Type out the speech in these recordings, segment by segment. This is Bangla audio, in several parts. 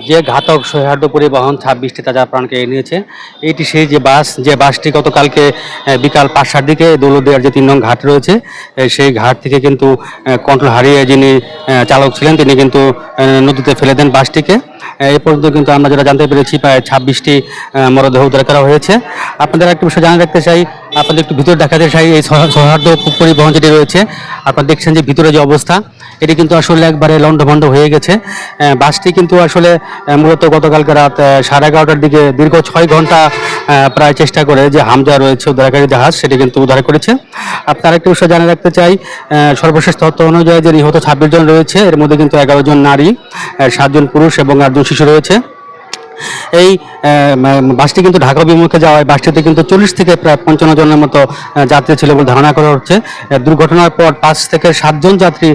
যে ঘাতক সৌহার্দ্য পরিবহন 26টি তাজা প্রাণকে এড়িয়ে নিয়েছে। এটি সেই যে বাসটি গতকালকে বিকাল 5টার দিকে দৌলতদিয়ার যে 3 নং ঘাট রয়েছে সেই ঘাট থেকে কিন্তু কন্ট্রোল হারিয়ে যিনি চালক ছিলেন তিনি কিন্তু নদীতে ফেলে দেন বাসটিকে। এই পর্যন্ত কিন্তু আমরা যেটা জানতে পেরেছি প্রায় 26টি মরদেহ উদ্ধার করা হয়েছে। আপনাদের একটা বিষয় জানা রাখতে চাই, আপনাদের একটু ভিতরে দেখাতে চাই এই সৌহার্দ্য পরিবহন যেটি রয়েছে। আপনারা দেখছেন যে ভিতরে যে অবস্থা এটি কিন্তু আসলে একবারে লণ্ডভণ্ড হয়ে গেছে। বাসটি কিন্তু আসলে মূলত গতকালকে রাত 11:30টার দিকে দীর্ঘ 6 ঘন্টা প্রায় চেষ্টা করে যে হামজা রয়েছে উদ্ধারকারী জাহাজ সেটি কিন্তু উদ্ধার করেছে। আপনারা একটা বিষয় জানা রাখতে চাই, সর্বশেষ তথ্য অনুযায়ী যে নিহত 26 জন রয়েছে এর মধ্যে কিন্তু 11 জন নারী, 7 জন পুরুষ এবং 8 জন শিশু রয়েছে। এই বাসটি কিন্তু ঢাকা অভিমুখে যাওয়ায় বাসটিতে কিন্তু 40 থেকে প্রায় 55 জনের মতো যাত্রী ছিল বলে ধারণা করা হচ্ছে। দুর্ঘটনার পর 5 থেকে 7 জন যাত্রী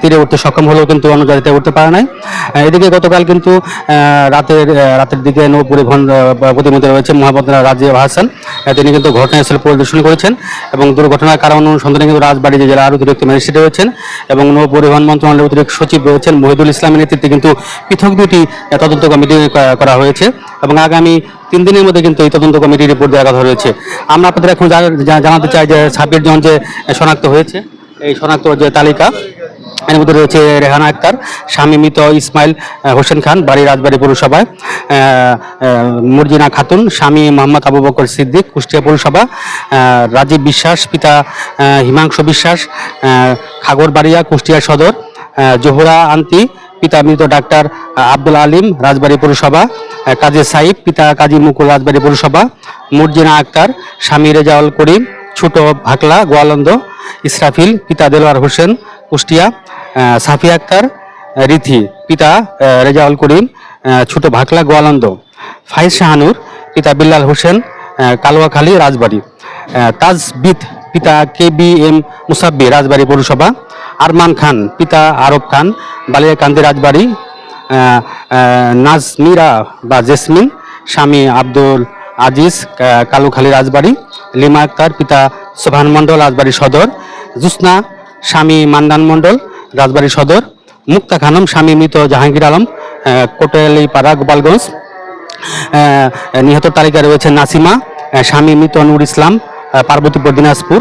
তীরে উঠতে সক্ষম হলেও কিন্তু অন্য যাত্রীতে উঠতে পারে নাই। এদিকে গতকাল কিন্তু রাতের দিকে নৌ পরিবহন প্রতিমন্ত্রী রয়েছে মোহাম্মদ রাজিব হাসান, তিনি কিন্তু ঘটনাস্থলে পরিদর্শন করেছেন এবং দুর্ঘটনার কারণ অনুসন্ধানে কিন্তু রাজবাড়ী জেলার অতিরিক্ত ম্যাজিস্ট্রেট রয়েছেন এবং নৌ পরিবহন মন্ত্রণালয়ের অতিরিক্ত সচিব রয়েছেন মহিদুল ইসলামের নেতৃত্বে কিন্তু পৃথক দুটি তদন্ত কমিটি করা হয়েছে এবং আগামী 3 দিনের মধ্যে কিন্তু এই তদন্ত কমিটির রিপোর্ট দেওয়ার কথা রয়েছে। আমরা আপনাদের এখন জানাতে চাই যে 26 জন যে শনাক্ত হয়েছে এই শনাক্ত যে তালিকা এর মধ্যে রয়েছে রেহানা আক্তার, স্বামী মৃত ইসমাইল হোসেন খান, বাড়ি রাজবাড়ী পৌরসভায়, মর্জিনা খাতুন, স্বামী মোহাম্মদ আবু বকর সিদ্দিক, কুষ্টিয়া পৌরসভা, রাজীব বিশ্বাস, পিতা হিমাংশু বিশ্বাস, খাগড়বাড়িয়া কুষ্টিয়া সদর, জোহরা আন্তি, পিতা মৃত ডাক্তার আব্দুল আলিম, রাজবাড়ী পৌরসভা, কাজী সাইফ, পিতা কাজী মুকুল, রাজবাড়ী পৌরসভা, মর্জিনা আক্তার, স্বামী রেজাউল করিম, ছোট ভাকলা গোয়ালন্দ, ইসরাফিল, পিতা দেলোয়ার হোসেন, কুষ্টিয়া, সাফি আক্তার রিথি, পিতা রেজাউল করিম, ছোট ভাকলা গোয়ালন্দ, ফাইজ শাহানুর, পিতা বিল্লাল হোসেন, কালোয়াখালী রাজবাড়ী, তাজবিদ, পিতা KBM মুসাব্বি, রাজবাড়ী পৌরসভা, আরমান খান, পিতা আরব খান, বালিয়াকান্দি রাজবাড়ী, নাজমিরা বা জেসমিন, স্বামী আব্দুল আজিজ, কালুখালী রাজবাড়ী, লিমা আক্তার, পিতা সোভান মণ্ডল, রাজবাড়ী সদর, জুসনা, স্বামী মান্দান মণ্ডল, রাজবাড়ী সদর, মুক্তা খানম, স্বামী মৃত জাহাঙ্গীর আলম, কোটালীপাড়া গোপালগঞ্জ। নিহত তালিকায় রয়েছে নাসিমা, স্বামী মৃত নূর ইসলাম, পার্বতীপুর দিনাজপুর,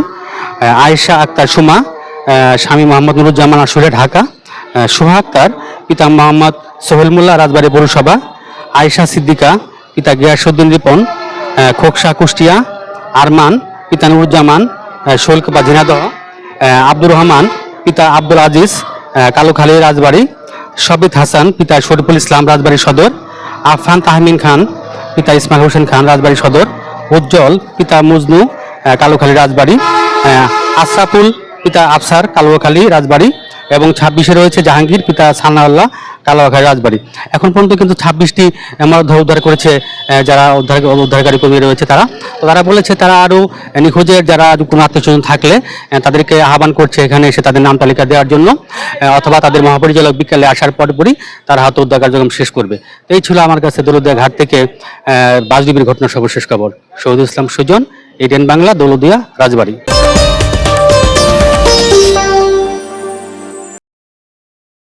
আয়েশা আক্তার সুমা, স্বামী মোহাম্মদ নুরুজ্জামান আসুরে ঢাকা, সোহা আক্তার, পিতা মোহাম্মদ সোহেল মোল্লা, রাজবাড়ী পৌরসভা, আয়েশা সিদ্দিকা, পিতা গিয়াসউদ্দিন রিপন, খোকসা কুষ্টিয়া, আরমান, পিতা নুরুজ্জামান, শৈলকুপা ঝিনাইদহ, আব্দুর রহমান, পিতা আব্দুল আজিজ, কালুখালী রাজবাড়ী, সবিত হাসান, পিতা শরীফুল ইসলাম, রাজবাড়ী সদর, আফান তাহমিন খান, পিতা ইসমাইল হোসেন খান, রাজবাড়ী সদর, উজ্জ্বল, পিতা মজনু, কালুখালী রাজবাড়ী, আশরাফুল, পিতা আফসার, কালুখালী রাজবাড়ী এবং 26-এ রয়েছে জাহাঙ্গীর, পিতা সানাউল্লাহ, কালুখালী রাজবাড়ী। এখন পর্যন্ত কিন্তু 26টি মরদেহ উদ্ধার করেছে যারা উদ্ধারকারী কর্মী রয়েছে তারা। তো তারা বলেছে তারা আরও নিখোঁজের যারা কোনো আত্মীয়স্বজন থাকলে তাদেরকে আহ্বান করছে এখানে এসে তাদের নাম তালিকা দেওয়ার জন্য, অথবা তাদের মহাপরিচালক বিকেলে আসার পরপরই তারা হাতে উদ্ধার কার্যক্রম শেষ করবে। তো এই ছিল আমার কাছে দৌলতদিয়া ঘাট থেকে বাসডুবির ঘটনার সর্বশেষ খবর। শহীদুল ইসলাম সুজন, ATN বাংলা, দৌলতদিয়া, রাজবাড়ী।